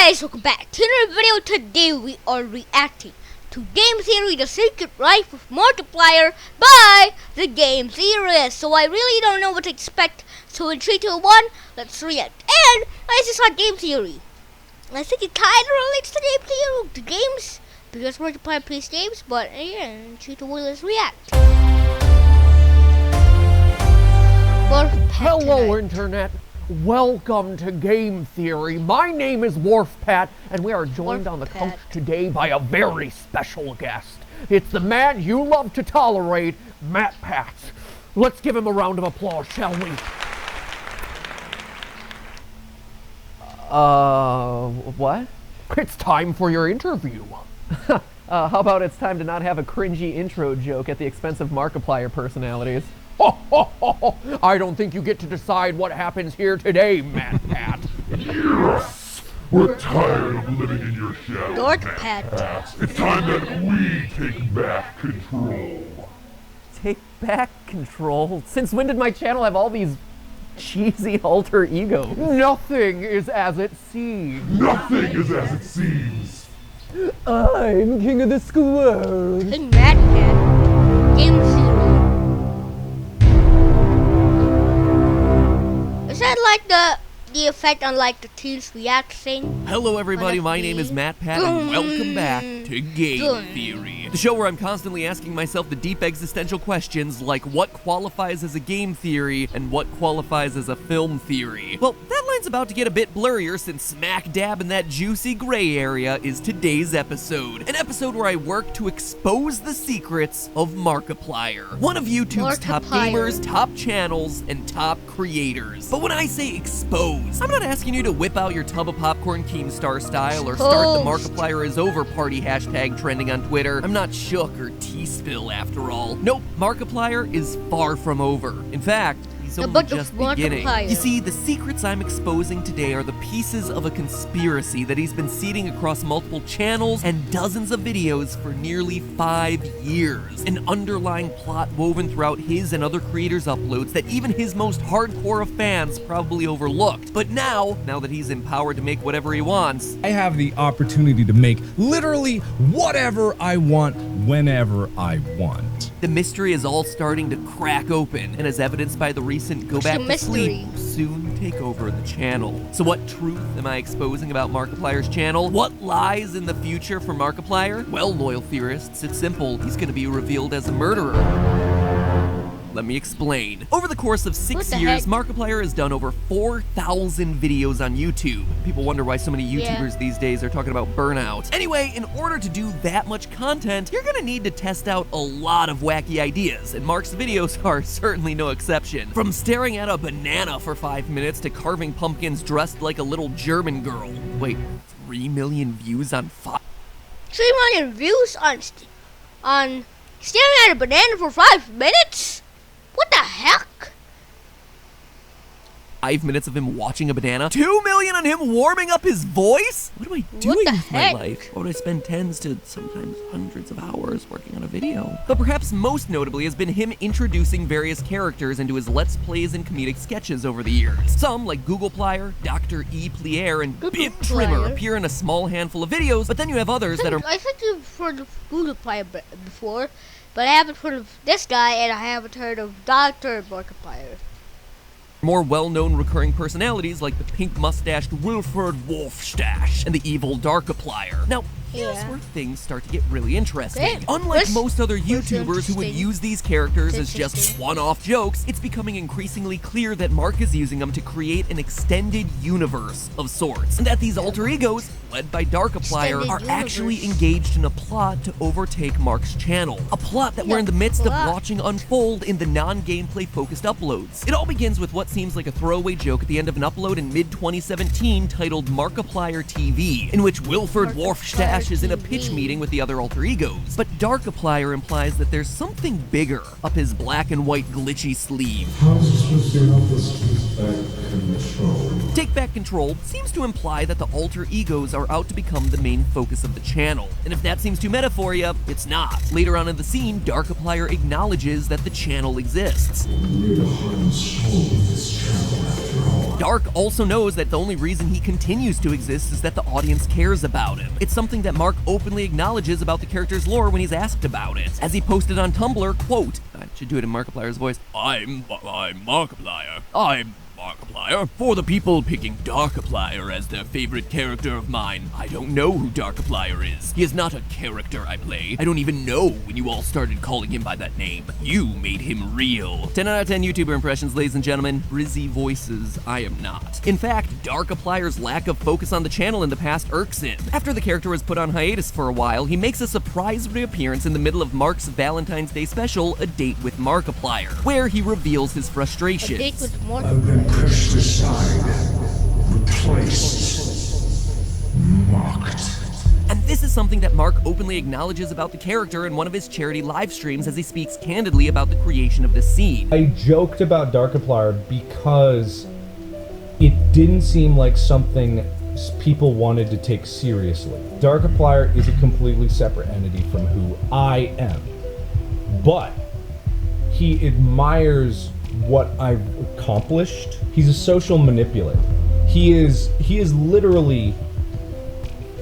guys, welcome back to another video. Today we are reacting to Game Theory, The Secret Life of Markiplier by the Game Theorist. So I really don't know what to expect. So in 3, 2, 1, let's react. And I just saw Game Theory. I think it kind of relates to Game Theory, to games, because Markiplier plays games. But yeah, in 3, 2, 1, let's react. Hello, Internet. Welcome to Game Theory. My name is Wharfpat, and we are joined on the coast today by a very special guest. It's the man you love to tolerate, Matt Pat. Let's give him a round of applause, shall we? What? It's time for your interview. How about it's time to not have a cringy intro joke at the expense of Markiplier personalities? I don't think you get to decide what happens here today, Matt Pat. Yes! We're tired of living in your shadow, Pat. It's time that we take back control. Take back control? Since when did my channel have all these cheesy alter egos? Nothing is as it seems. Nothing is as it seems. I'm king of the squirrels. Hey, Matt Pat. Game Theory. Is that like the effect on like the teens react thing? Hello everybody, my name is Matt Pat and welcome back to Game Theory. The show where I'm constantly asking myself the deep existential questions like what qualifies as a game theory and what qualifies as a film theory. Well, that line's about to get a bit blurrier since smack dab in that juicy gray area is today's episode. An episode where I work to expose the secrets of Markiplier. One of YouTube's top gamers, top channels, and top creators. But when I say expose, I'm not asking you to whip out your tub of popcorn Keemstar style or start the Markiplier is over party hashtag trending on Twitter. I'm not shook or T-spill after all. Nope, Markiplier is far from over. In fact, he's only just beginning. You see, the secrets I'm exposing today are the pieces of a conspiracy that he's been seeding across multiple channels and dozens of videos for nearly 5 years. An underlying plot woven throughout his and other creators' uploads that even his most hardcore of fans probably overlooked. But now that he's empowered to make whatever he wants, I have the opportunity to make literally whatever I want, whenever I want. the mystery is all starting to crack open, and as evidenced by the recent Go Back to Sleep, will soon take over the channel. So what truth am I exposing about Markiplier's channel? What lies in the future for Markiplier? Well, loyal theorists, it's simple. He's going to be revealed as a murderer. Let me explain. Over the course of 6 years, Markiplier has done over 4,000 videos on YouTube. People wonder why so many YouTubers these days are talking about burnout. Anyway, in order to do that much content, you're gonna need to test out a lot of wacky ideas, and Mark's videos are certainly no exception. From staring at a banana for 5 minutes to carving pumpkins dressed like a little German girl. Wait, 3 million views on 3 million views on staring at a banana for 5 minutes? What the heck? 5 minutes of him watching a banana? 2 million on him warming up his voice? What am I doing with my life? Why would I spend tens to sometimes hundreds of hours working on a video? But perhaps most notably has been him introducing various characters into his Let's Plays and comedic sketches over the years. Some, like Googleplier, Dr. E. Plier, and Bib Trimmer, appear in a small handful of videos, but then you have others that are... I think you've heard of Googleplier before, but I haven't heard of this guy, and I haven't heard of Dr. Markiplier. More well-known recurring personalities like the pink-mustached Wilfred Wolfstache and the evil Darkiplier. Now, here's where things start to get really interesting. Unlike most other YouTubers who would use these characters as just one-off jokes, it's becoming increasingly clear that Mark is using them to create an extended universe of sorts, and that these alter egos, led by Darkiplier, are actually engaged in a plot to overtake Mark's channel. A plot that we're in the midst of watching unfold in the non-gameplay focused uploads. It all begins with what seems like a throwaway joke at the end of an upload in mid-2017 titled Markiplier TV, in which Wilfred Wolfstache is in a pitch meeting with the other alter egos. But Darkiplier implies that there's something bigger up his black and white glitchy sleeve. Take Back Control seems to imply that the alter egos are out to become the main focus of the channel. And if that seems too meta for you, it's not. Later on in the scene, Darkiplier acknowledges that the channel exists. Dark also knows that the only reason he continues to exist is that the audience cares about him. It's something that Mark openly acknowledges about the character's lore when he's asked about it. As he posted on Tumblr, quote, I should do it in Markiplier's voice, I'm Markiplier. I'm Markiplier. For the people picking Darkiplier as their favorite character of mine, I don't know who Darkiplier is. He is not a character I play. I don't even know when you all started calling him by that name. You made him real. 10 out of 10 YouTuber impressions, ladies and gentlemen. Brizzy voices, I am not. In fact, Darkiplier's lack of focus on the channel in the past irks him. After the character was put on hiatus for a while, he makes a surprise reappearance in the middle of Mark's Valentine's Day special, A Date with Markiplier, where he reveals his frustrations. A date with more. I've been pushed aside, replaced, mocked. And this is something that Mark openly acknowledges about the character in one of his charity live streams as he speaks candidly about the creation of this scene. I joked about Darkiplier because it didn't seem like something people wanted to take seriously. Darkiplier is a completely separate entity from who I am. But he admires what I've accomplished. He's a social manipulator. He is literally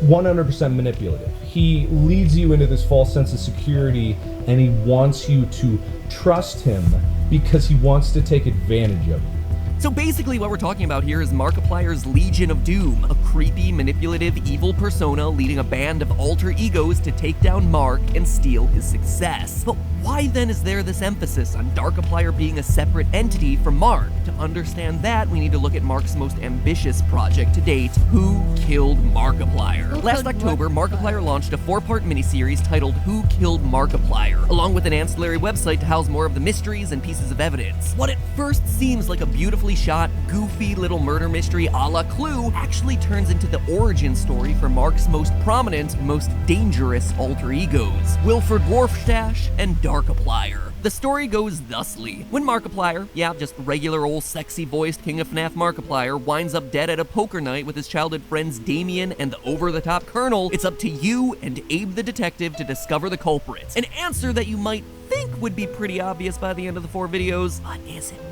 100% manipulative. He leads you into this false sense of security, and he wants you to trust him because he wants to take advantage of you. So basically what we're talking about here is Markiplier's Legion of Doom, a creepy, manipulative, evil persona leading a band of alter egos to take down Mark and steal his success. But why then is there this emphasis on Darkiplier being a separate entity from Mark? To understand that, we need to look at Mark's most ambitious project to date, Who Killed Markiplier? Last October, Markiplier launched a 4-part miniseries titled Who Killed Markiplier, along with an ancillary website to house more of the mysteries and pieces of evidence. What at first seems like a beautifully shot, goofy little murder mystery a la Clue actually turns into the origin story for Mark's most prominent, most dangerous alter egos, Wilford Dwarfstash and Darkiplier. The story goes thusly. When Markiplier, just regular old sexy-voiced King of FNAF Markiplier, winds up dead at a poker night with his childhood friends Damien and the over-the-top Colonel, it's up to you and Abe the detective to discover the culprit. An answer that you might think would be pretty obvious by the end of the 4 videos, but is it really?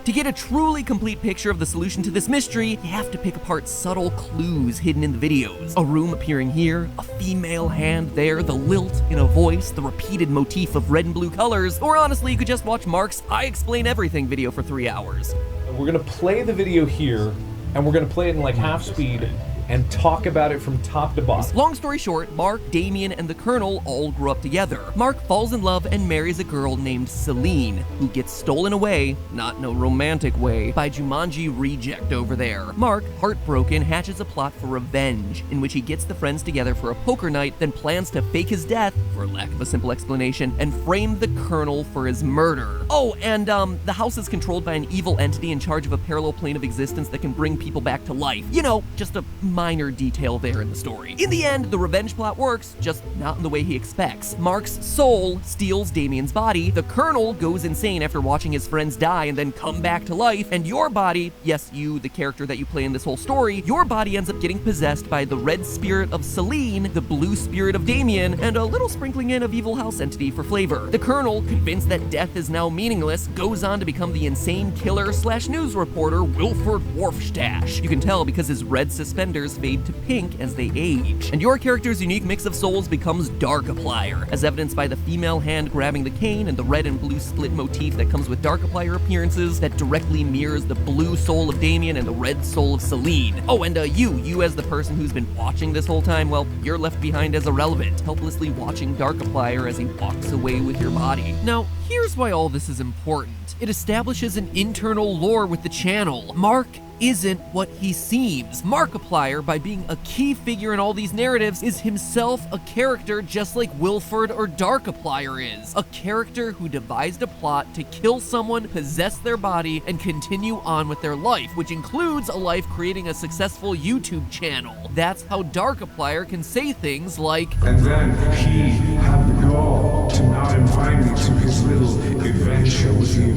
To get a truly complete picture of the solution to this mystery, you have to pick apart subtle clues hidden in the videos. A room appearing here, a female hand there, the lilt in a voice, the repeated motif of red and blue colors, or honestly, you could just watch Mark's I Explain Everything video for 3 hours. We're gonna play the video here, and we're gonna play it in like half speed and talk about it from top to bottom. Long story short, Mark, Damien, and the Colonel all grew up together. Mark falls in love and marries a girl named Celine, who gets stolen away, not in a romantic way, by Jumanji Reject over there. Mark, heartbroken, hatches a plot for revenge, in which he gets the friends together for a poker night, then plans to fake his death, for lack of a simple explanation, and frame the Colonel for his murder. Oh, and the house is controlled by an evil entity in charge of a parallel plane of existence that can bring people back to life. You know, just a minor detail there in the story. In the end, the revenge plot works, just not in the way he expects. Mark's soul steals Damien's body, the Colonel goes insane after watching his friends die and then come back to life, and your body, yes, you, the character that you play in this whole story, your body ends up getting possessed by the red spirit of Celine, the blue spirit of Damien, and a little sprinkling in of evil house entity for flavor. The Colonel, convinced that death is now meaningless, goes on to become the insane killer / news reporter Wilford Dwarfstash. You can tell because his red suspenders fade to pink as they age. And your character's unique mix of souls becomes Darkiplier, as evidenced by the female hand grabbing the cane and the red and blue split motif that comes with Darkiplier appearances that directly mirrors the blue soul of Damien and the red soul of Celine. Oh, and you as the person who's been watching this whole time, well, you're left behind as irrelevant, helplessly watching Darkiplier as he walks away with your body. Now, here's why all this is important. It establishes an internal lore with the channel. Mark isn't what he seems. Markiplier, by being a key figure in all these narratives, is himself a character just like Wilford or Darkiplier is. A character who devised a plot to kill someone, possess their body, and continue on with their life, which includes a life creating a successful YouTube channel. That's how Darkiplier can say things like, And then he had the gall to not invite me to his little adventure with you.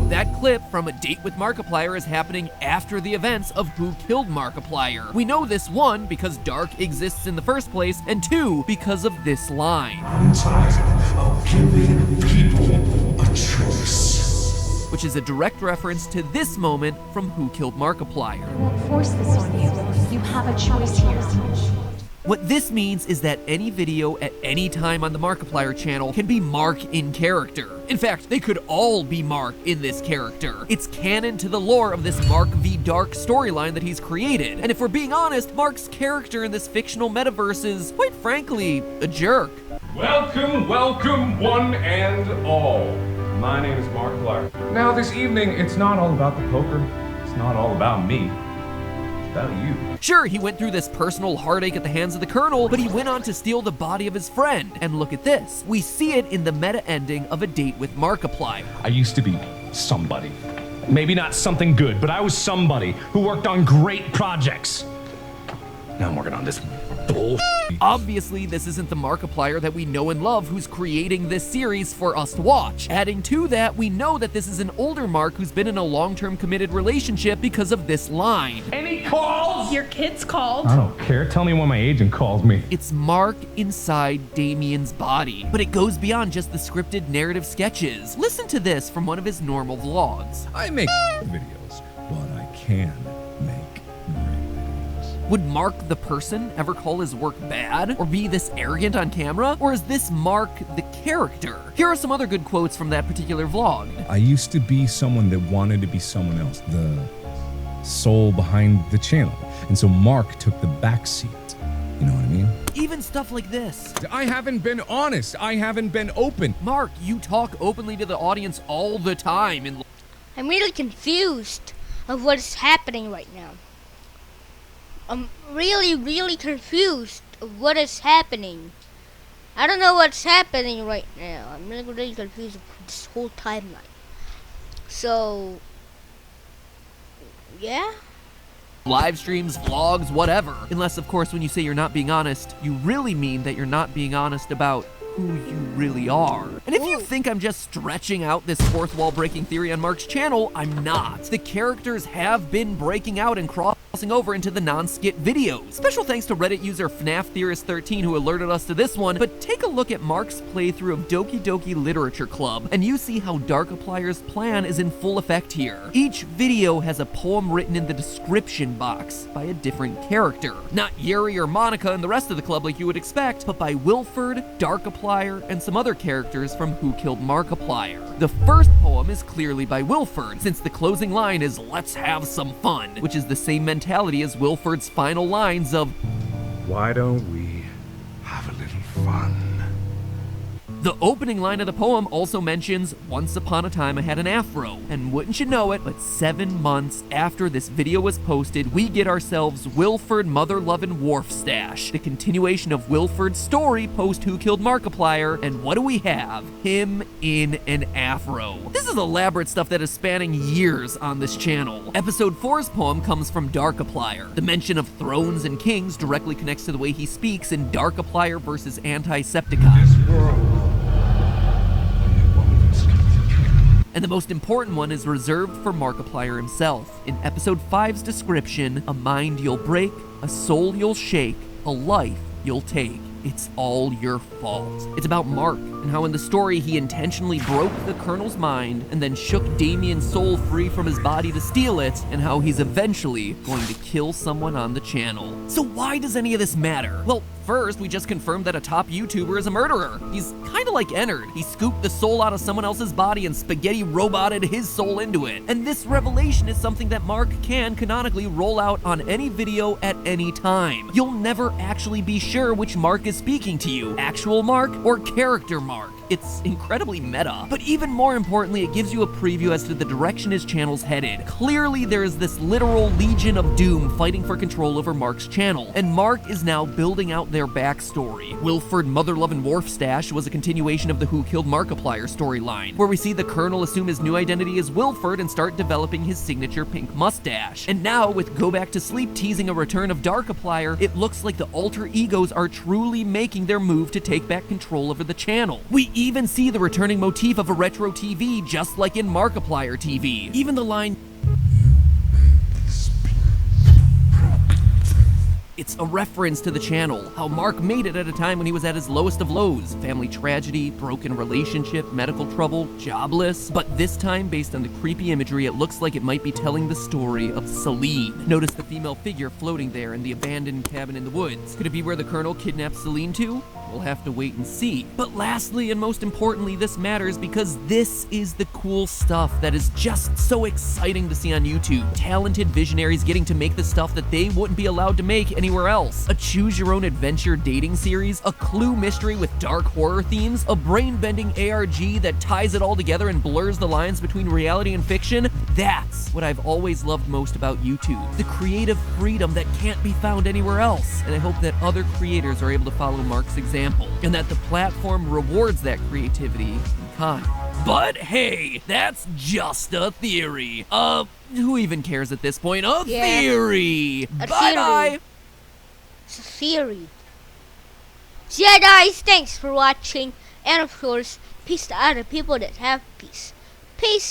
That clip from A Date with Markiplier is happening after the events of Who Killed Markiplier. We know this, 1, because Dark exists in the first place, and 2, because of this line. I'm tired of giving people a choice. which is a direct reference to this moment from Who Killed Markiplier. I won't force this on you. You have a choice here. What this means is that any video at any time on the Markiplier channel can be Mark in character. In fact, they could all be Mark in this character. It's canon to the lore of this Mark v Dark storyline that he's created. And if we're being honest, Mark's character in this fictional metaverse is, quite frankly, a jerk. Welcome, welcome, one and all. My name is Markiplier. Now this evening, it's not all about the poker. It's not all about me. It's about you. Sure, he went through this personal heartache at the hands of the Colonel, but he went on to steal the body of his friend. And look at this. We see it in the meta ending of A Date with Markiplier. I used to be somebody. Maybe not something good, but I was somebody who worked on great projects. Now I'm working on this bull. Obviously, this isn't the Markiplier that we know and love who's creating this series for us to watch. Adding to that, we know that this is an older Mark who's been in a long-term committed relationship because of this line. Any calls? Your kids called. I don't care. Tell me when my agent calls me. It's Mark inside Damien's body, but it goes beyond just the scripted narrative sketches. Listen to this from one of his normal vlogs. I make videos, but I can make great videos. Would Mark the person ever call his work bad or be this arrogant on camera? Or is this Mark the character? Here are some other good quotes from that particular vlog. I used to be someone that wanted to be someone else, the soul behind the channel. And so Mark took the back seat. You know what I mean? Even stuff like this. I haven't been honest. I haven't been open. Mark, you talk openly to the audience all the time. And I'm really confused of what is happening right now. I'm really confused of what is happening. I don't know what's happening right now. I'm really confused with this whole timeline. So, yeah. live streams, vlogs, whatever. Unless, of course, when you say you're not being honest, you really mean that you're not being honest about who you really are. And if you think I'm just stretching out this fourth wall breaking theory on Mark's channel, I'm not. The characters have been breaking out and crossing over into the non-skit videos. Special thanks to Reddit user FNAF Theorist 13 who alerted us to this one, but take a look at Mark's playthrough of Doki Doki Literature Club, and you see how Darkiplier's plan is in full effect here. Each video has a poem written in the description box by a different character. Not Yuri or Monica and the rest of the club like you would expect, but by Wilford, Darkiplier, and some other characters from Who Killed Markiplier. The first poem is clearly by Wilford, since the closing line is "Let's have some fun," which is the same mentality as Wilford's final lines of Why don't we have a little fun? The opening line of the poem also mentions, "Once upon a time I had an afro," and wouldn't you know it, but 7 months after this video was posted, we get ourselves Wilford Mother-Lovin' Wharfstache, the continuation of Wilford's story post Who Killed Markiplier, and what do we have? Him in an afro. This is elaborate stuff that is spanning years on this channel. Episode 4's poem comes from Darkiplier. The mention of thrones and kings directly connects to the way he speaks in Darkiplier versus Antisepticon. This world. And the most important one is reserved for Markiplier himself. In episode 5's description, a mind you'll break, a soul you'll shake, a life you'll take. It's all your fault. It's about Mark, and how in the story he intentionally broke the Colonel's mind and then shook Damien's soul free from his body to steal it, and how he's eventually going to kill someone on the channel. So why does any of this matter? Well, first, we just confirmed that a top YouTuber is a murderer. He's kinda like Ennard. He scooped the soul out of someone else's body and spaghetti roboted his soul into it. And this revelation is something that Mark can canonically roll out on any video at any time. You'll never actually be sure which Mark is speaking to you, actual Mark or character Mark. It's incredibly meta. But even more importantly, it gives you a preview as to the direction his channel's headed. Clearly, there is this literal Legion of Doom fighting for control over Mark's channel, and Mark is now building out their backstory. Wilford Mother-Lovin' Wharfstache was a continuation of the Who Killed Markiplier storyline, where we see the Colonel assume his new identity as Wilford and start developing his signature pink mustache. And now, with Go Back to Sleep teasing a return of Darkiplier, it looks like the alter egos are truly making their move to take back control over the channel. We even see the returning motif of a retro TV, just like in Markiplier TV. Even the line, It's a reference to the channel, how Mark made it at a time when he was at his lowest of lows. Family tragedy, broken relationship, medical trouble, jobless. But this time, based on the creepy imagery, it looks like it might be telling the story of Celine. Notice the female figure floating there in the abandoned cabin in the woods. Could it be where the Colonel kidnapped Celine to? We'll have to wait and see. But lastly, and most importantly, this matters because this is the cool stuff that is just so exciting to see on YouTube. Talented visionaries getting to make the stuff that they wouldn't be allowed to make anywhere else. A choose-your-own-adventure dating series, a Clue mystery with dark horror themes, a brain-bending ARG that ties it all together and blurs the lines between reality and fiction. That's what I've always loved most about YouTube. The creative freedom that can't be found anywhere else. And I hope that other creators are able to follow Mark's example, and that the platform rewards that creativity in kind. But hey, that's just a theory. Who even cares at this point? A theory! Bye-bye! It's a theory. Jedis, thanks for watching. And of course, peace to other people that have peace. Peace.